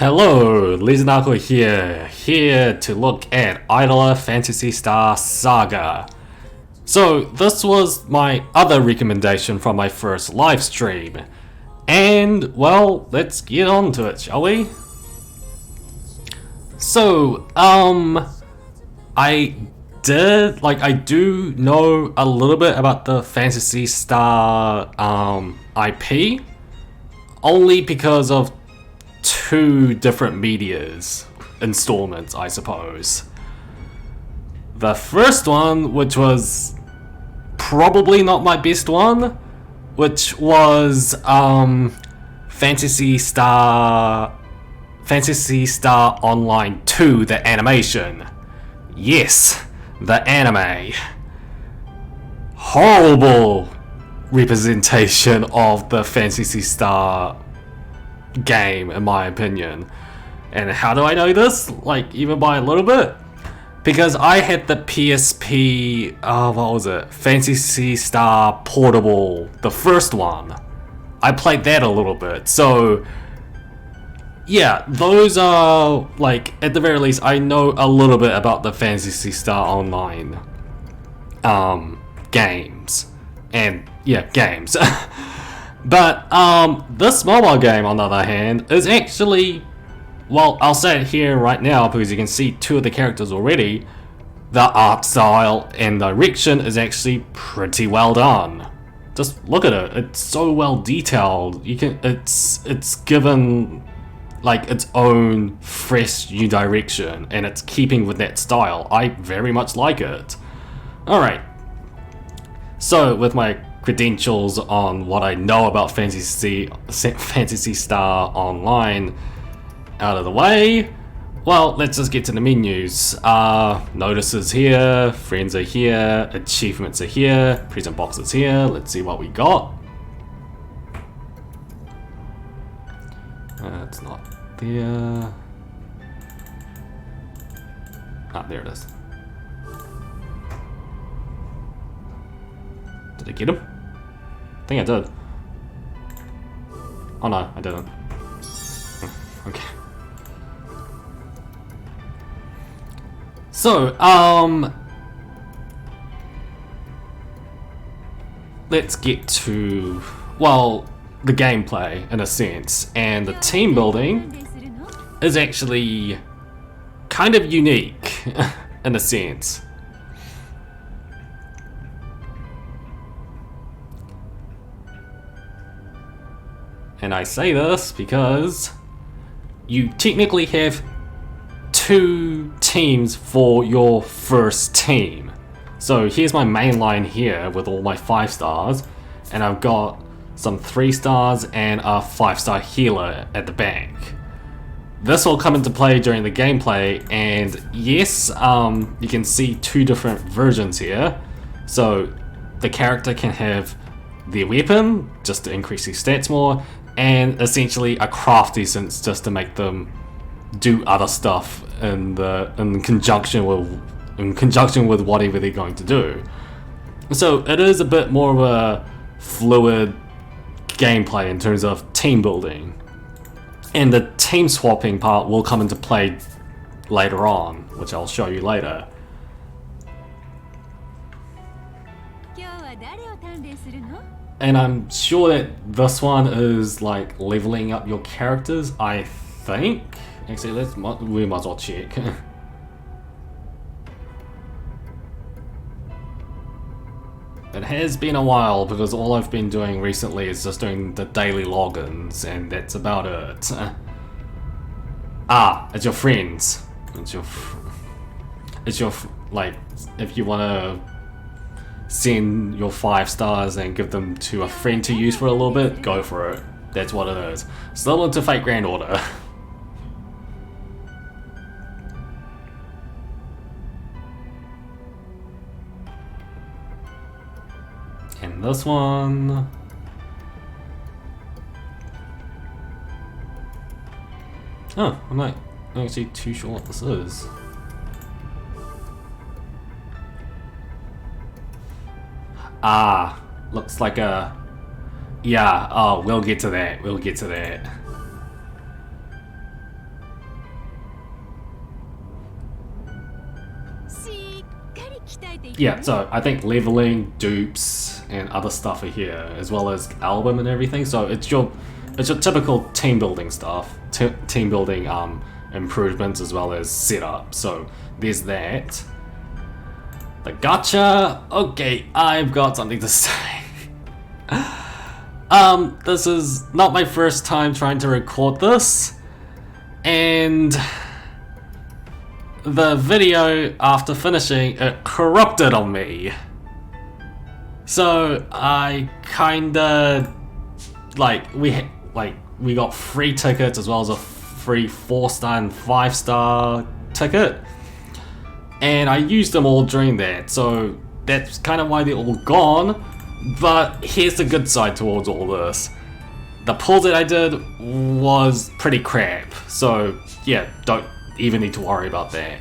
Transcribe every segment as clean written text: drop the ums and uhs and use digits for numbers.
Hello, LegendAqua here to look at Idola Phantasy Star Saga. So this was my other recommendation from my first live stream. And well, let's get on to it, shall we? So, I do know a little bit about the Phantasy Star IP, only because of two different medias installments, I suppose. The first one, which was probably not my best one, which was Phantasy Star Online 2, the animation. Yes, the anime. Horrible representation of the Phantasy Star game, in my opinion. And how do I know this? Like, even by a little bit? Because I had the PSP, what was it? Phantasy Star Portable, the first one. I played that a little bit, so yeah, those are, like, at the very least, I know a little bit about the Phantasy Star Online games. And yeah, games. But this mobile game, on the other hand, is actually, well, I'll say it here right now because you can see two of the characters already. The art style and direction is actually pretty well done. Just look at it; it's so well detailed. It's given like its own fresh new direction, and it's keeping with that style. I very much like it. All right. So with my credentials on what I know about Phantasy Star Online out of the way, well, let's just get to the menus. Notices here, friends are here, achievements are here, present box is here. Let's see what we got. It's not there. Ah, there it is. Did I get him? I think I did. Oh no, I didn't. Okay. So, let's get to, well, the gameplay in a sense, and the team building is actually kind of unique in a sense. And I say this because you technically have two teams for your first team. So here's my main line here with all my 5 stars, and I've got some 3 stars and a 5-star healer at the back. This will come into play during the gameplay, and yes, you can see 2 different versions here. So the character can have their weapon just to increase their stats more, and essentially a craft essence just to make them do other stuff in conjunction with whatever they're going to do. So it is a bit more of a fluid gameplay in terms of team building, and the team swapping part will come into play later on, which I'll show you later. And I'm sure that this one is like leveling up your characters, I think. Actually, we might as well check. It has been a while because all I've been doing recently is just doing the daily logins, and that's about it. It's your friends. Like, if you want to send your 5 stars and give them to a friend to use for a little bit, go for it. That's what it is. Still into Fate Grand Order. And this one, I'm not actually too sure what this is. Looks like a, yeah, we'll get to that, yeah, so I think leveling, dupes, and other stuff are here, as well as album and everything. So it's your typical team building stuff, team building improvements as well as setup. So there's that. The gacha. Okay, I've got something to say. This is not my first time trying to record this, and the video after finishing it corrupted on me. So I kinda we got free tickets as well as a free 4-star and 5-star ticket, and I used them all during that. So that's kind of why they're all gone. But here's the good side towards all this. The pull that I did was pretty crap, so yeah, don't even need to worry about that.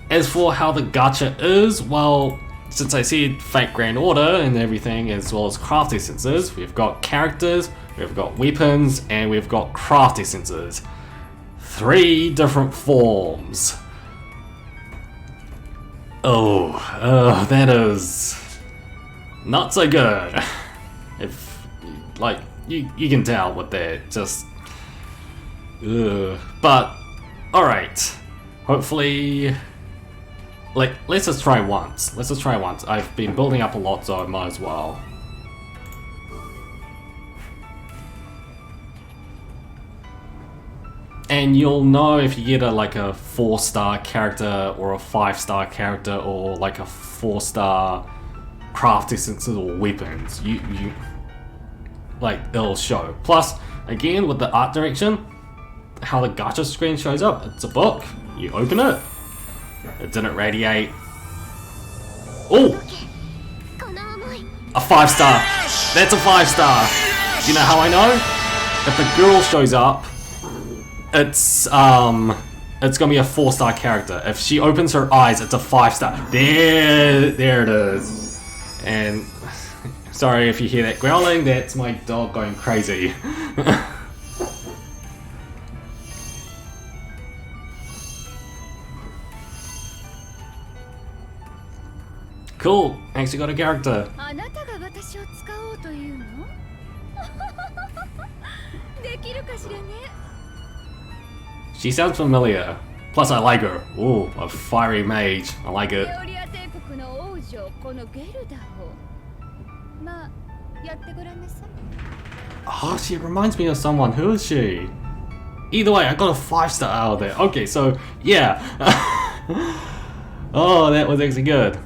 As for how the gacha is, well, since I see fake grand order and everything as well as craft essences, we've got characters, we've got weapons, and we've got craft essences. 3 different forms. Oh, that is not so good. If, like, you can tell with that, just... But, alright. Hopefully... Like, let's just try once. I've been building up a lot, so I might as well. And you'll know if you get a 4-star character or a 5-star character or like a 4-star craft essences or weapons. You it'll show. Plus, again, with the art direction, how the gacha screen shows up, it's a book. You open it. It didn't radiate. Oh! A 5-star. That's a 5-star. Do you know how I know? If the girl shows up, it's gonna be a 4-star character. If she opens her eyes, it's a 5-star. There it is. And sorry if you hear that growling, that's my dog going crazy. Cool, actually got a character. She sounds familiar. Plus I like her. Ooh, a fiery mage. I like it. Oh, she reminds me of someone. Who is she? Either way, I got a 5-star out of there. Okay, so yeah. Oh, that was actually good.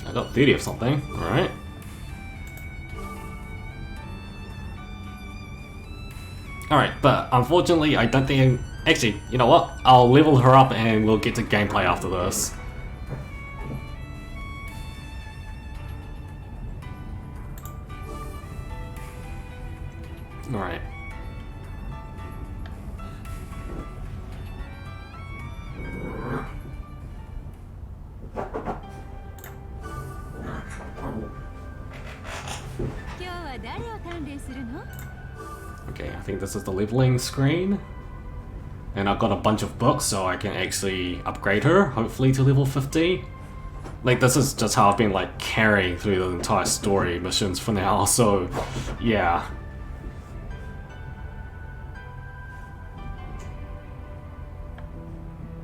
I got 30 of something. Alright. Alright, but unfortunately I don't think... Actually, you know what? I'll level her up and we'll get to gameplay after this. Alright. Okay, I think this is the leveling screen. And I've got a bunch of books, so I can actually upgrade her, hopefully to level 50. Like, this is just how I've been, like, carrying through the entire story missions for now, so, yeah.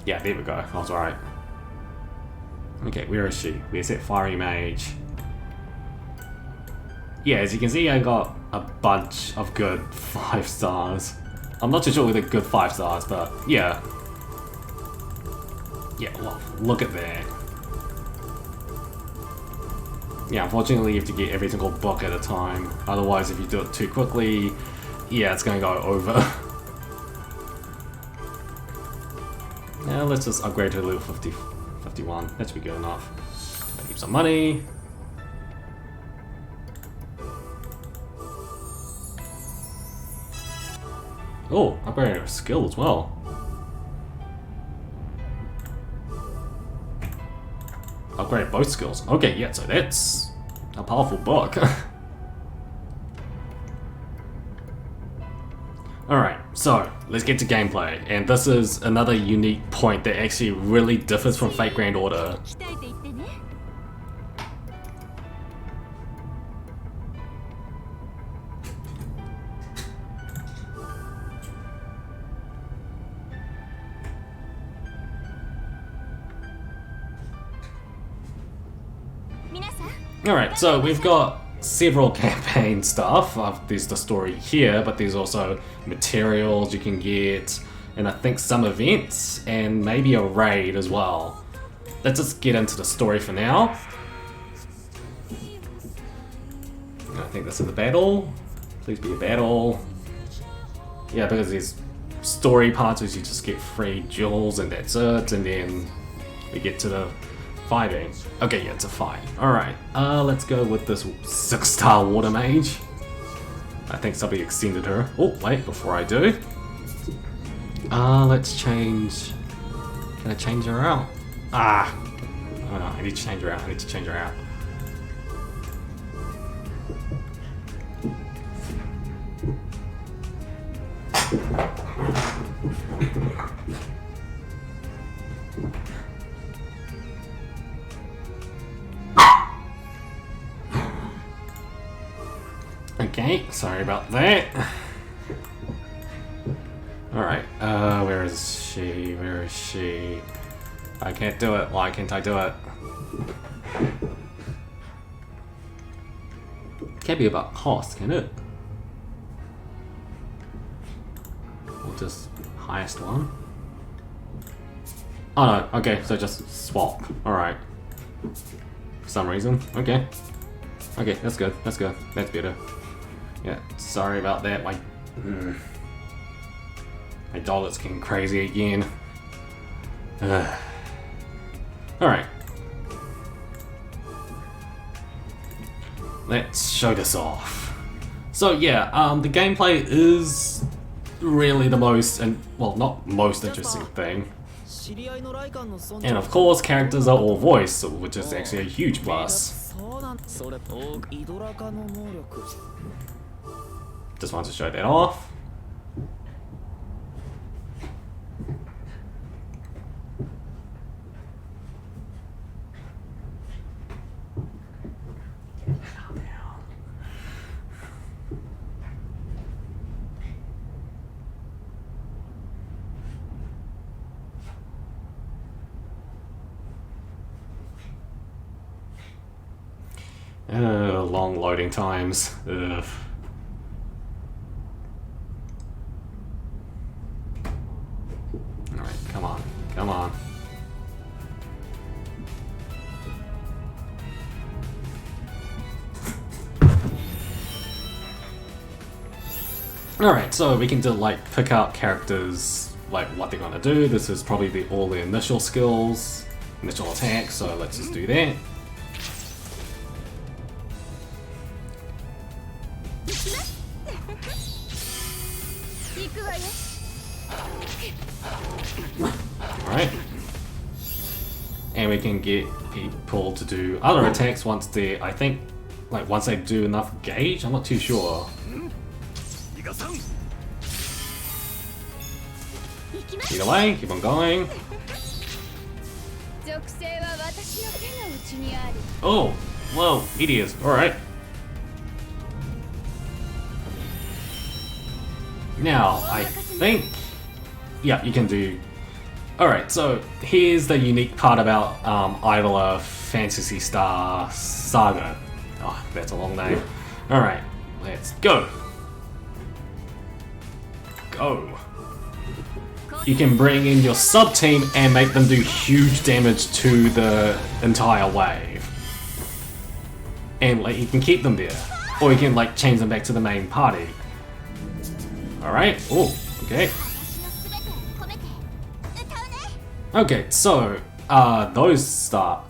Yeah, there we go. I was alright. Okay, where is she? Where's that fiery mage? Yeah, as you can see, I got a bunch of good 5 stars. I'm not too sure with the good 5 stars, but yeah. Yeah, well, look at that. Yeah, unfortunately you have to get every single book at a time. Otherwise, if you do it too quickly, yeah, it's gonna go over. Now let's just upgrade to level 50, 51. That should be good enough. Keep some money. Oh, upgraded her skill as well. Upgrade both skills. Okay, yeah, so that's a powerful book. Alright, So, let's get to gameplay, and this is another unique point that actually really differs from Fate Grand Order. Alright, so we've got several campaign stuff. There's the story here, but there's also materials you can get, and I think some events, and maybe a raid as well. Let's just get into the story for now. I think this is a battle. Please be a battle. Yeah, because there's story parts where you just get free jewels and that's it, and then we get to the fighting. Okay, yeah, it's a fight. Alright, let's go with this 6-star water mage. I think somebody extended her. Oh, wait, before I do. Let's change... Can I change her out? Oh no, I need to change her out. I need to change her out. Okay, sorry about that. Alright, where is she? Where is she? I can't do it. Why can't I do it? Can't be about cost, can it? Or just highest one? Oh no, okay, so just swap. Alright. For some reason. Okay. Okay, that's good. That's good. That's better. Yeah, sorry about that. My dollar's getting crazy again. Alright. Let's show this off. So yeah, the gameplay is really the most, and well, not most interesting thing. And of course, characters are all voiced, which is actually a huge plus. Just want to show that off. Long loading times. Ugh. Alright, come on. Come on. Alright, so we can do like pick out characters, like what they're gonna do. This is probably all the initial skills, initial attacks, so let's just do that. Alright. And we can get people to do other attacks once they, I think, like once they do enough gauge? I'm not too sure. Either way, keep on going. Oh, whoa, idiots. Alright. Now, I think... Yeah, you can do... Alright, so here's the unique part about Idola Phantasy Star Saga. Oh, that's a long name. Alright, let's go. Go. You can bring in your sub-team and make them do huge damage to the entire wave. And like you can keep them there. Or you can like change them back to the main party. Alright, oh, okay. Okay, so those stuff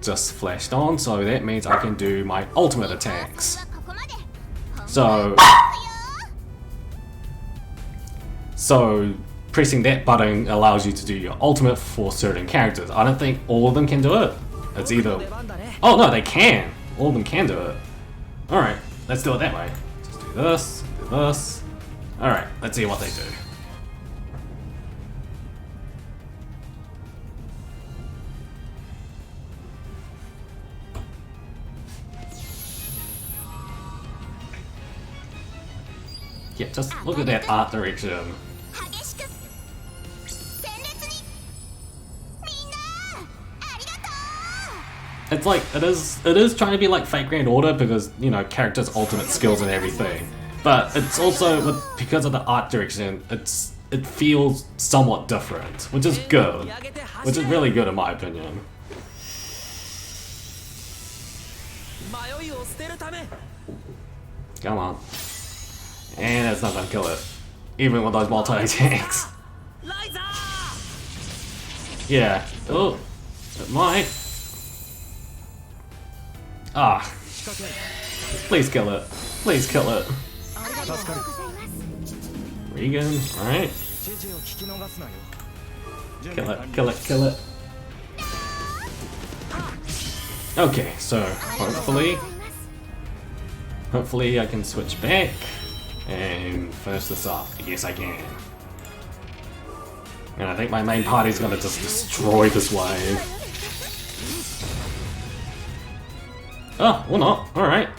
just flashed on, so that means I can do my ultimate attacks. So pressing that button allows you to do your ultimate for certain characters. I don't think all of them can do it. It's either... Oh no, they can! All of them can do it. Alright, let's do it that way. Just do this, Alright, let's see what they do. Yeah, just look at that art direction. It's like, it is trying to be like Fate Grand Order because, you know, characters' ultimate skills and everything. But it's also, because of the art direction, it feels somewhat different, which is good. Which is really good in my opinion. Come on. And that's not gonna kill it. Even with those multi-attacks. Yeah. Oh, it might. Ah. Please kill it. Please kill it. Regan, alright. Kill it, kill it, kill it. Okay, so hopefully I can switch back and finish this up. Yes, I can. And I think my main party's gonna just destroy this wave. Oh, or not. Alright.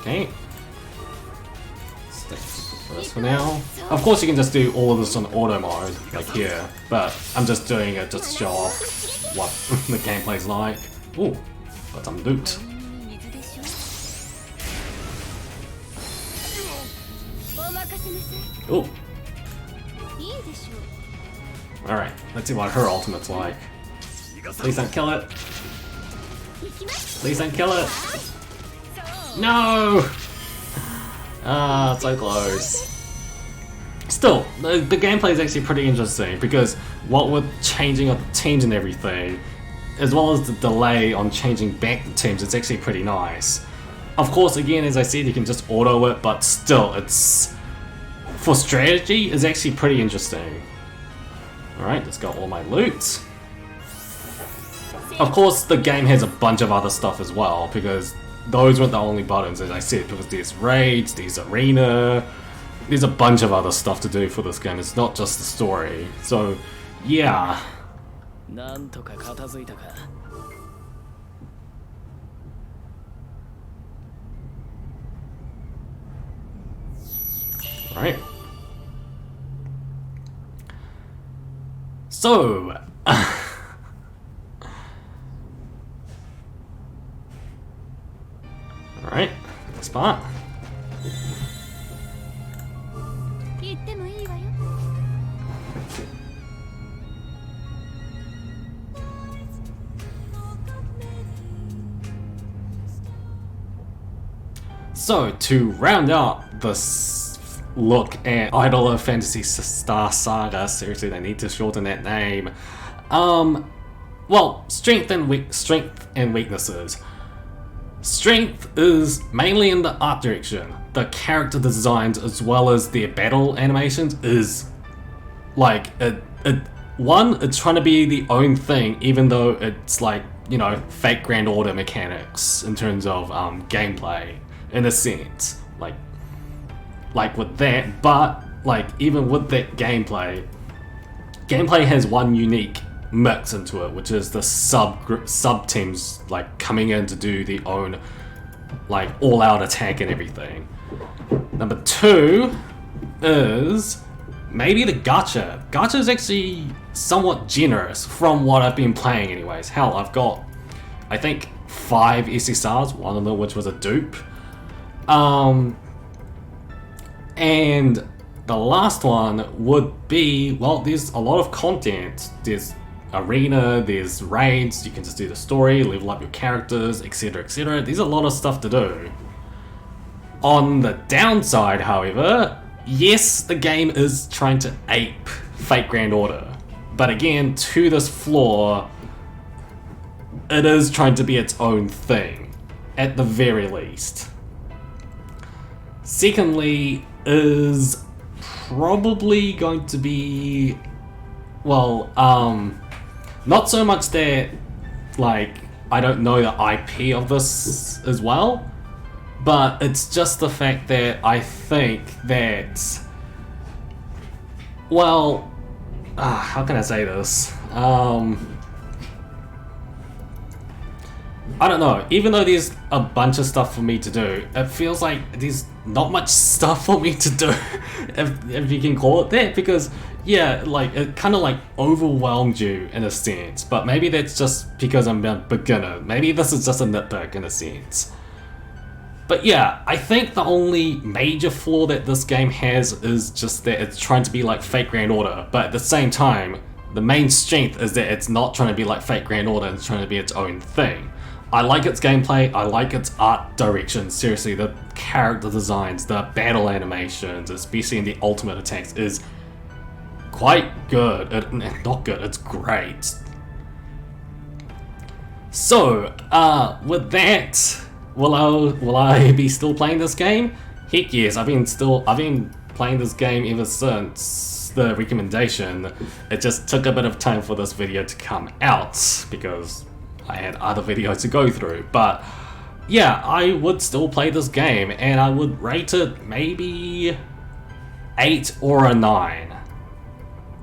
Okay. Stay for this for now. Of course you can just do all of this on auto mode, like here, but I'm just doing it just to show off what the gameplay's like. Ooh, got some loot. Ooh. Alright, let's see what her ultimate's like. Please don't kill it. Please don't kill it. No! Ah, so close. Still, the gameplay is actually pretty interesting because what with changing up the teams and everything, as well as the delay on changing back the teams, it's actually pretty nice. Of course, again, as I said, you can just auto it, but still, it's... for strategy, it's actually pretty interesting. Alright, let's got all my loot. Of course, the game has a bunch of other stuff as well, because those weren't the only buttons, as I said, because there's raids, there's arena, there's a bunch of other stuff to do for this game, it's not just the story. So, yeah. Alright. So, alright, next part. So, to round out this look at Idola Phantasy Star Saga, seriously, they need to shorten that name. Well, strength and weaknesses. Strength is mainly in the art direction. The character designs as well as their battle animations is like it's trying to be the own thing, even though it's like, you know, fake Grand Order mechanics in terms of gameplay in a sense. Like with that, but like even with that gameplay has one unique mix into it, which is the sub teams like coming in to do the own like all-out attack and everything. Number two is maybe the gacha. Gacha is actually somewhat generous from what I've been playing anyways. Hell, I've got I think 5 SSRs, one of them which was a dupe. And the last one would be, well, there's a lot of content. There's arena, there's raids, you can just do the story, level up your characters, etc, etc. There's a lot of stuff to do. On the downside, however, yes, the game is trying to ape Fate Grand Order. But again, to this flaw, it is trying to be its own thing, at the very least. Secondly, is probably going to be, well, not so much that, like, I don't know the IP of this as well, but it's just the fact that I think that, well, how can I say this? I don't know, even though there's a bunch of stuff for me to do, it feels like there's not much stuff for me to do, if you can call it that, because yeah, like it kind of like overwhelmed you in a sense, but maybe that's just because I'm a beginner. Maybe this is just a nitpick in a sense. But yeah, I think the only major flaw that this game has is just that it's trying to be like Fate Grand Order, but at the same time, the main strength is that it's not trying to be like Fate Grand Order, it's trying to be its own thing. I like its gameplay, I like its art direction, seriously, the character designs, the battle animations, especially in the ultimate attacks, is quite good. Not good, it's great. So, with that, will I be still playing this game? Heck yes, I've been playing this game ever since the recommendation. It just took a bit of time for this video to come out because I had other videos to go through, but yeah, I would still play this game and I would rate it maybe 8 or a 9.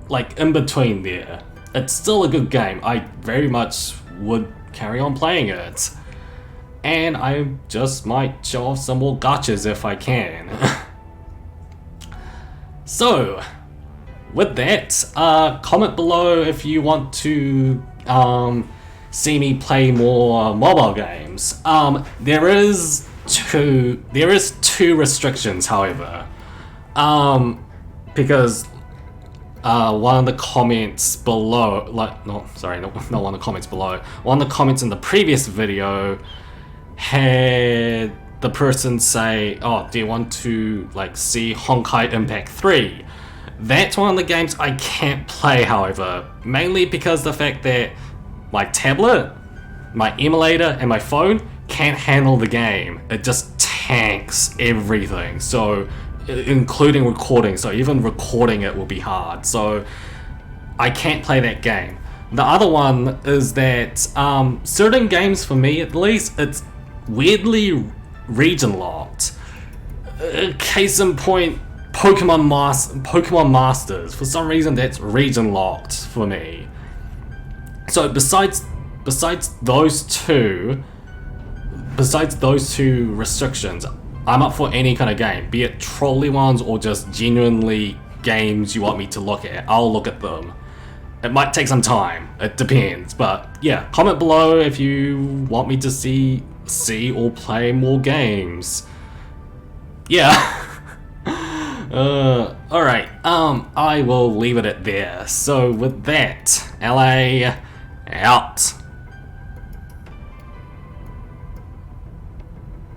Like in between there. It's still a good game. I very much would carry on playing it. And I just might show off some more gachas if I can. So, with that, comment below if you want to see me play more mobile games. There is two restrictions, however, because one of the comments below, not one of the comments below, one of the comments in the previous video had the person say, oh, do you want to like see Honkai Impact 3? That's one of the games I can't play, however, mainly because the fact that my tablet, my emulator, and my phone can't handle the game. It just tanks everything, so including recording, so even recording it will be hard, so I can't play that game. The other one is that certain games, for me at least, it's weirdly region locked. Case in point, Pokemon Masters. For some reason that's region locked for me. So besides those two restrictions, I'm up for any kind of game, be it trolley ones or just genuinely games you want me to look at. I'll look at them. It might take some time, it depends, but yeah, comment below if you want me to see or play more games. Yeah. Alright, I will leave it at there. So with that, LA out.